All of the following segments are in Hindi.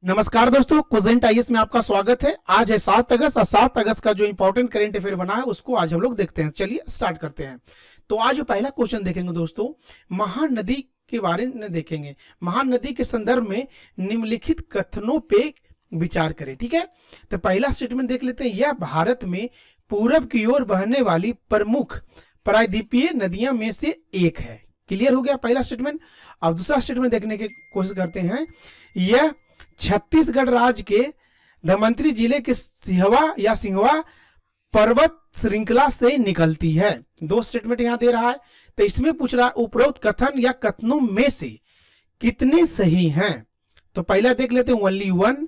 नमस्कार दोस्तों, क्विजेंट आईएएस में आपका स्वागत है। आज है 7 अगस्त और 7 अगस्त का जो इंपॉर्टेंट करेंट अफेयर बना है उसको आज हम लोग देखते हैं। चलिए स्टार्ट करते हैं। तो आज जो पहला क्वेश्चन देखेंगे दोस्तों, महानदी के बारे में देखेंगे। महानदी के संदर्भ में निम्नलिखित कथनों पे विचार करें। ठीक है, तो पहला स्टेटमेंट देख लेते हैं। यह भारत में पूरब की ओर बहने वाली प्रमुख प्रायद्वीपीय नदियां में से एक है। क्लियर हो गया पहला स्टेटमेंट। अब दूसरा स्टेटमेंट देखने की कोशिश करते हैं। यह छत्तीसगढ़ राज्य के धमंतरी जिले के सिंहवा पर्वत श्रृंखला से निकलती है। दो स्टेटमेंट यहां दे रहा है, तो इसमें पूछ रहा है उपरोक्त कथन या कथनों में से कितने सही हैं। तो पहला देख लेते हैं, only one,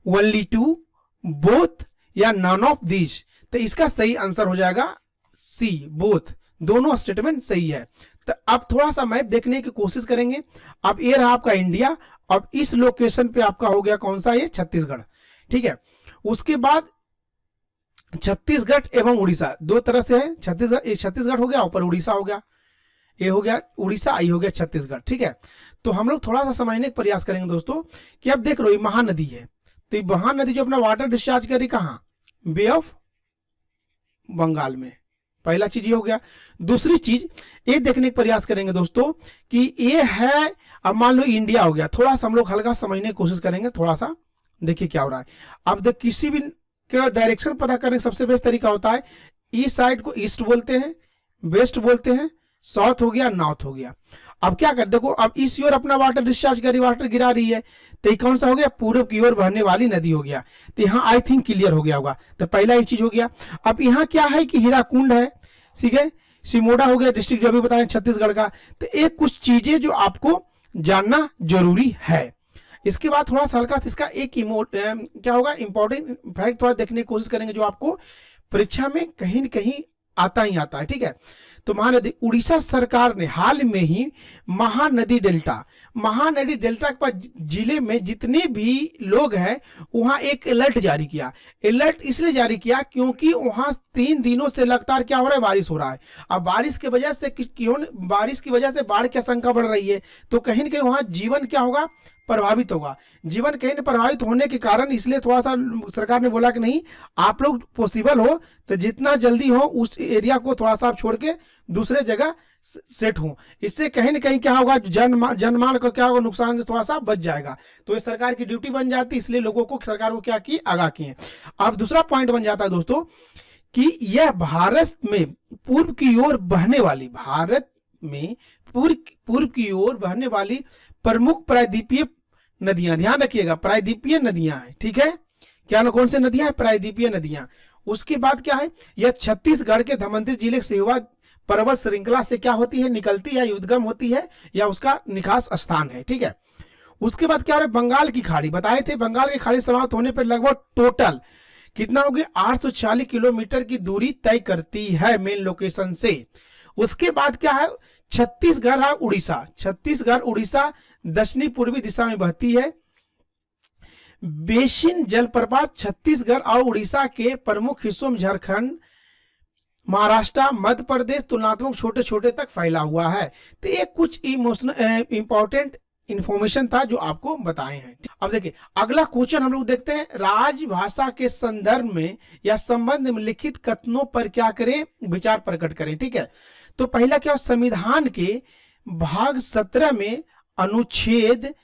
only two, both या नन ऑफ दीज। तो इसका सही आंसर हो जाएगा सी, बोथ। दोनों स्टेटमेंट सही है। तो अब थोड़ा सा मैप देखने की कोशिश करेंगे। अब ये रहा आपका इंडिया। अब इस लोकेशन पे आपका हो गया कौन सा, ये छत्तीसगढ़। ठीक है, उसके बाद छत्तीसगढ़ एवं उड़ीसा दो तरह से है। छत्तीसगढ़, एक छत्तीसगढ़ हो गया, ऊपर उड़ीसा हो गया। ये हो गया उड़ीसा, ये हो गया छत्तीसगढ़। ठीक है, तो हम लोग थोड़ा सा समझने का प्रयास करेंगे दोस्तों कि अब देख लो ये महानदी है। तो ये महानदी जो अपना वाटर डिस्चार्ज करी कहाँ, बे ऑफ बंगाल में। पहला चीज ये हो गया। दूसरी चीज ये देखने का प्रयास करेंगे दोस्तों कि ये है, अब मान लो इंडिया हो गया। थोड़ा सा हम लोग हल्का समझने की कोशिश करेंगे। थोड़ा सा देखिए क्या हो रहा है। अब देख, किसी भी के डायरेक्शन पता करने का सबसे बेस्ट तरीका होता है, ईस्ट साइड को ईस्ट बोलते हैं, वेस्ट बोलते हैं, साउथ हो गया, नॉर्थ हो गया। अब क्या कर, देखो अब इस ओर अपना वाटर डिस्चार्ज करी, वाटर गिरा रही है। तो ये कौन सा हो गया, पूर्व की ओर बहने वाली नदी हो गया। तो यहाँ आई थिंक क्लियर हो गया होगा। तो पहला ही चीज हो गया। अब यहाँ क्या है कि हीराकुंड है, ठीक है, सिमोड़ा हो गया डिस्ट्रिक्ट जो अभी बताया छत्तीसगढ़ का। तो एक कुछ चीजें जो आपको जानना जरूरी है। इसके बाद थोड़ा सा हल्का इसका एक क्या होगा, इंपॉर्टेंट फैक्ट थोड़ा देखने की कोशिश करेंगे जो आपको परीक्षा में कहीं न कहीं आता ही आता है। ठीक है, तो महानदी, उड़ीसा सरकार ने हाल में ही महानदी डेल्टा के पास जिले में जितने भी लोग हैं वहां एक अलर्ट जारी किया। अलर्ट इसलिए जारी किया क्योंकि वहां 3 दिनों से लगातार क्या हो रहा है, बारिश हो रहा है। अब बारिश की वजह से बाढ़ की आशंका बढ़ रही है। तो कहीं ना कहीं वहां जीवन क्या होगा, प्रभावित होगा। जीवन कहीं न प्रभावित होने के कारण इसलिए थोड़ा सा सरकार ने बोला कि नहीं, आप लोग पॉसिबल हो तो जितना जल्दी हो उस एरिया को थोड़ा सा आप छोड़ के दूसरे जगह सेट हो। इससे कहीं ना कहीं क्या होगा, जनमाल को क्या होगा, नुकसान से थोड़ा सा बच जाएगा। तो ये सरकार की ड्यूटी बन जाती है, इसलिए लोगों को सरकार को क्या की, आगाह किए। अब दूसरा पॉइंट बन जाता है दोस्तों कि यह भारत में पूर्व की ओर बहने वाली, भारत में पूर्व की ओर बहने वाली प्रमुख प्रायद्वीपीय नदियां, ध्यान रखिएगा प्रायद्वीपीय नदियां हैं। ठीक है, क्या ना, कौन से नदियां हैं, प्रायद्वीपीय नदियां। उसके बाद क्या है, यह छत्तीसगढ़ के धमंतरी जिले से सिंहवा पर्वत श्रृंखला से क्या होती है, निकलती है, उद्गम होती है, या उसका निकास स्थान है। ठीक है, उसके बाद क्या है, बंगाल की खाड़ी बताए थे। बंगाल की खाड़ी समाप्त होने पर लगभग टोटल कितना हो गया, 840 किलोमीटर की दूरी तय करती है मेन लोकेशन से। उसके बाद क्या है, छत्तीसगढ़ उड़ीसा दक्षिणी पूर्वी दिशा में बहती है। बेसिन जलप्रपात छत्तीसगढ़ और उड़ीसा के प्रमुख हिस्सों में झारखंड, महाराष्ट्र, मध्य प्रदेश तुलनात्मक छोटे छोटे तक फैला हुआ है। तो ये कुछ इंपॉर्टेंट इंफॉर्मेशन था जो आपको बताए हैं। अब देखिए अगला क्वेश्चन हम लोग देखते हैं, राजभाषा के संदर्भ में या संबंध में लिखित कथनों पर क्या करें, विचार प्रकट करें। ठीक है, तो पहला क्या, संविधान के भाग 17 में अनुच्छेद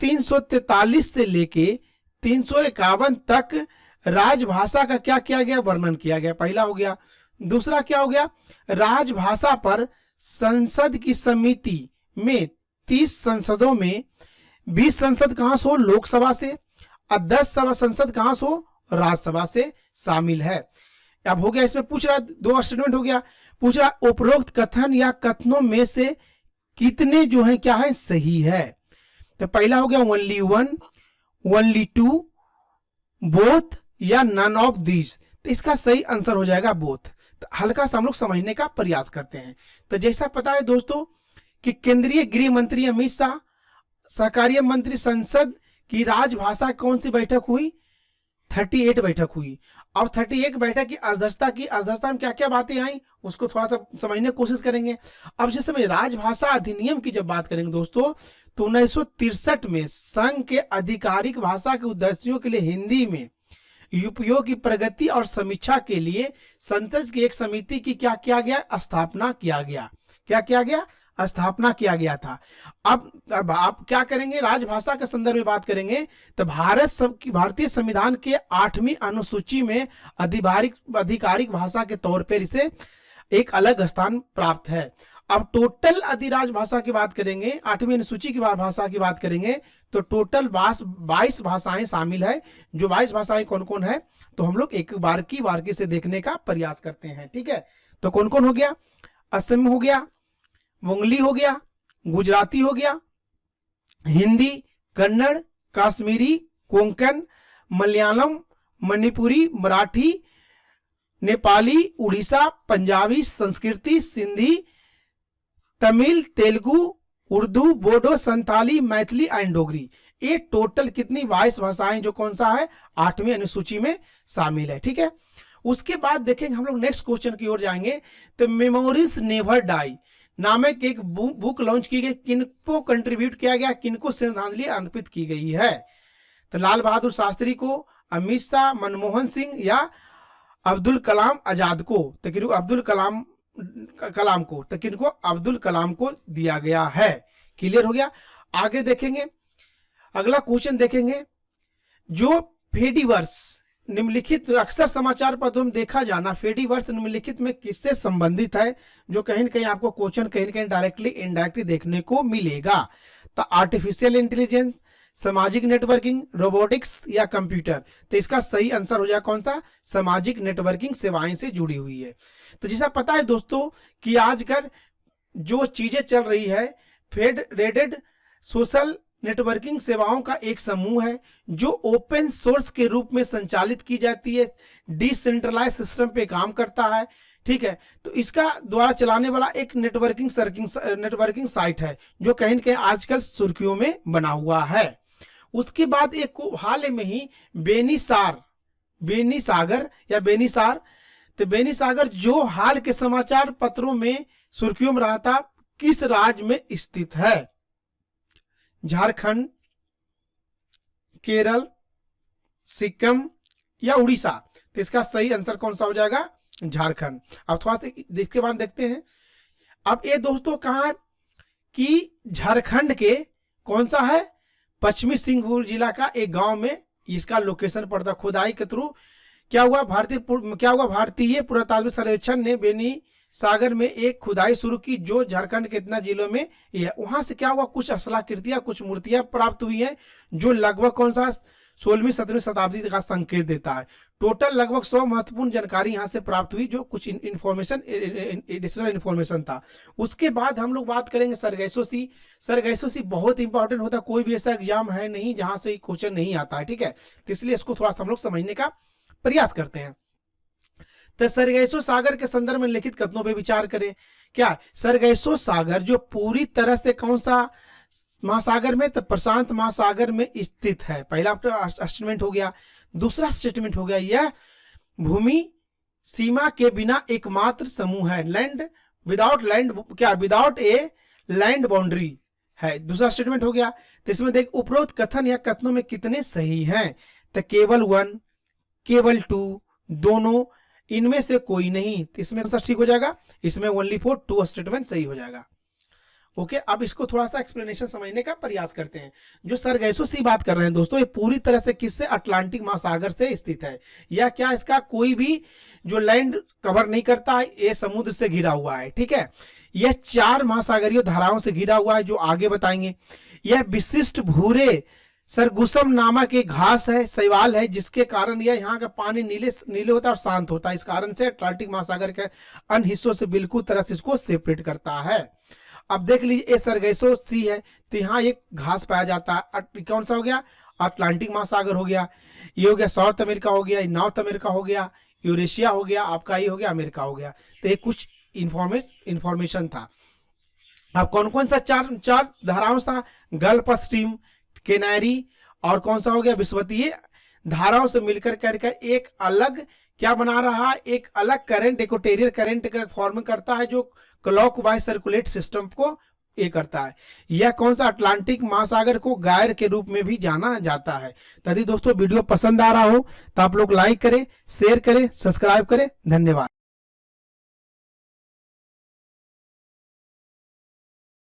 343 से लेके 351 तक राजभाषा का क्या किया गया, वर्णन किया गया। पहला हो गया। दूसरा क्या हो गया, राजभाषा पर संसद की समिति में 30 संसदों में 20 संसद कहां से हो, लोकसभा से, और 10 संसद कहां से हो, राज्यसभा से शामिल है। अब हो गया, इसमें पूछ रहा, 2 स्टेटमेंट हो गया। पूछ रहा उपरोक्त कथन या कथनों में से कितने जो है क्या है, सही है। तो पहला हो गया only one, only two, both या नन ऑफ दीज। तो इसका सही आंसर हो जाएगा बोथ। तो हल्का सा हम लोग समझने का प्रयास करते हैं। तो जैसा पता है दोस्तों कि केंद्रीय गृह मंत्री अमित शाह, सहकारिता मंत्री, संसद की राजभाषा कौन सी बैठक हुई, 38 बैठक हुई। और 38 बैठक की अध्यक्षता में क्या क्या बातें आई उसको थोड़ा सा समझने की कोशिश करेंगे। अब जिस समय राजभाषा अधिनियम की जब बात करेंगे दोस्तों, तो 1963 में संघ के आधिकारिक भाषा के उद्देश्यों के लिए हिंदी में उपयोग की प्रगति और समीक्षा के लिए संसद की एक समिति की क्या किया गया, स्थापना किया गया। क्या किया गया, स्थापना किया गया था। अब आप क्या करेंगे, राजभाषा के संदर्भ में बात करेंगे तो भारतीय संविधान के 8वीं अनुसूची में आधिकारिक भाषा के तौर पर इसे एक अलग स्थान प्राप्त है। अब टोटल अधिराज भाषा की बात करेंगे, 8वीं अनुसूची की भाषा की बात करेंगे तो टोटल 22 भाषाएं शामिल है। जो 22 भाषाएं कौन कौन है तो हम लोग एक बार से देखने का प्रयास करते हैं। ठीक है, तो कौन कौन हो गया, असम हो गया, मंगली हो गया, गुजराती हो गया, हिंदी, कन्नड़, काश्मीरी, कोंकण, मलयालम, मणिपुरी, मराठी, नेपाली, उड़ीसा, पंजाबी, संस्कृति, सिंधी, तमिल, तेलुगु, उर्दू, बोडो, संथाली, मैथिली एंड डोगरी। ये टोटल कितनी 22 भाषाएं जो कौन सा है 8वीं अनुसूची में शामिल है। ठीक है, उसके बाद देखेंगे हम लोग नेक्स्ट क्वेश्चन की ओर जाएंगे। तो मेमोरीज नेवर डाई नामक एक बुक लॉन्च की गई, किनको कंट्रीब्यूट किया गया, किनको श्रद्धांजलि अर्पित की गई है। तो लाल बहादुर शास्त्री को, अमित शाह, मनमोहन सिंह या अब्दुल कलाम आजाद को। तो अब्दुल कलाम को, तो किनको, अब्दुल कलाम को दिया गया है। क्लियर हो गया। आगे देखेंगे, अगला क्वेश्चन देखेंगे, जो फेडिवर्स निम्नलिखित अक्सर समाचार पत्रों में देखा जाना, फेडिवर्स निम्नलिखित में किससे संबंधित है, जो कहीं न कहीं आपको क्वेश्चन कहीं न कहीं डायरेक्टली इनडायरेक्टली देखने को मिलेगा। तो आर्टिफिशियल इंटेलिजेंस, सामाजिक नेटवर्किंग, रोबोटिक्स या कंप्यूटर। तो इसका सही आंसर हो जाएगा कौन सा, सामाजिक नेटवर्किंग सेवाएं से जुड़ी हुई है। तो जैसा पता है दोस्तों कि आजकल जो चीजें चल रही है, फेडरेटेड सोशल नेटवर्किंग सेवाओं का एक समूह है जो ओपन सोर्स के रूप में संचालित की जाती है, डिसेंट्रलाइज सिस्टम पे काम करता है। ठीक है, तो इसका द्वारा चलाने वाला एक नेटवर्किंग साइट है जो कहीं न कहीं आजकल सुर्खियों में बना हुआ है। उसके बाद एक हाल में ही बेनीसार या बेनीसार, तो बेनीसागर जो हाल के समाचार पत्रों में सुर्खियों में रहा था, किस राज्य में स्थित है, झारखंड, केरल, सिक्किम या उड़ीसा। तो इसका सही आंसर कौन सा हो जाएगा, झारखंड। अब थोड़ा सा इसके बाद देखते हैं। अब ये दोस्तों कहाँ है कि झारखंड के कौन सा है, पश्चिमी सिंहभूम जिला का एक गांव में इसका लोकेशन पड़ता। खुदाई के थ्रू क्या हुआ, भारतीय पुरातात्विक सर्वेक्षण ने बेनी सागर में एक खुदाई शुरू की जो झारखंड के इतना जिलों में है। वहां से क्या हुआ, कुछ असलाकृतियां, कुछ मूर्तियां प्राप्त हुई हैं जो लगभग कौन सा 16वीं-17वीं शताब्दी का संकेत देता है। टोटल लगभग 100 महत्वपूर्ण जानकारी यहां से प्राप्त हुई, जो कुछ एडिशनल इन्फॉर्मेशन था। उसके बाद हम लोग बात करेंगे सरगैसोसी बहुत इंपॉर्टेंट होता है, कोई भी ऐसा एग्जाम है नहीं जहां से क्वेश्चन नहीं आता है। ठीक है, तो इसलिए इसको थोड़ा सा हम लोग समझने का प्रयास करते हैं। तो सरगैसो सागर के संदर्भ में लिखित कथनों पे विचार करें। क्या सरगैसो सागर जो पूरी तरह से कौन सा महासागर में, तो प्रशांत महासागर में स्थित है। पहला स्टेटमेंट हो गया। दूसरा स्टेटमेंट हो गया, यह भूमि सीमा के बिना एकमात्र समूह है, विदाउट ए लैंड बाउंड्री है। दूसरा स्टेटमेंट हो गया। तो इसमें देख उपरोक्त कथन या कथनों में कितने सही हैं, तो केवल 1, केवल 2, दोनों, इनमें से कोई नहीं। तो इसमें कौन सा ठीक हो जाएगा, इसमें ओनली फॉर 2 स्टेटमेंट सही हो जाएगा। ओके, अब इसको थोड़ा सा एक्सप्लेनेशन समझने का प्रयास करते हैं। जो सरगैसो सी बात कर रहे हैं दोस्तों, ये पूरी तरह से किससे, अटलांटिक महासागर से स्थित है। या क्या इसका कोई भी जो लैंड कवर नहीं करता है, ये समुद्र से घिरा हुआ है। ठीक है, यह 4 महासागरीय धाराओं से घिरा हुआ है जो आगे बताएंगे। यह विशिष्ट भूरे सरगुसम नामक एक घास है, शैवाल है, जिसके कारण यह यहाँ का पानी नीले होता है और शांत होता है। इस कारण से अटलांटिक महासागर के अन्य हिस्सों से बिल्कुल तरह से इसको सेपरेट करता है। अब देख लीजिए, ये सरगैसो सी है, तो यहाँ एक घास पाया जाता है। कौन सा हो गया, अटलांटिक महासागर हो गया, ये हो गया साउथ अमेरिका हो गया, नॉर्थ अमेरिका हो गया, यूरेशिया हो गया, आपका ये हो गया अमेरिका हो गया। तो ये कुछ इंफॉर्मेशन था। अब कौन कौन सा चार धाराओं था, गल्फ स्ट्रीम, केनारी और कौन सा हो गया, विश्वतीय धाराओं से मिलकर कर एक अलग क्या बना रहा है, एक अलग करंट, इक्वेटोरियल करंट फॉर्म करता है जो क्लॉकवाइज सर्कुलेट सिस्टम को ये करता है। यह कौन सा अटलांटिक महासागर को गायर के रूप में भी जाना जाता है। तो यदि दोस्तों वीडियो पसंद आ रहा हो तो आप लोग लाइक करें, शेयर करें, सब्सक्राइब करें। धन्यवाद।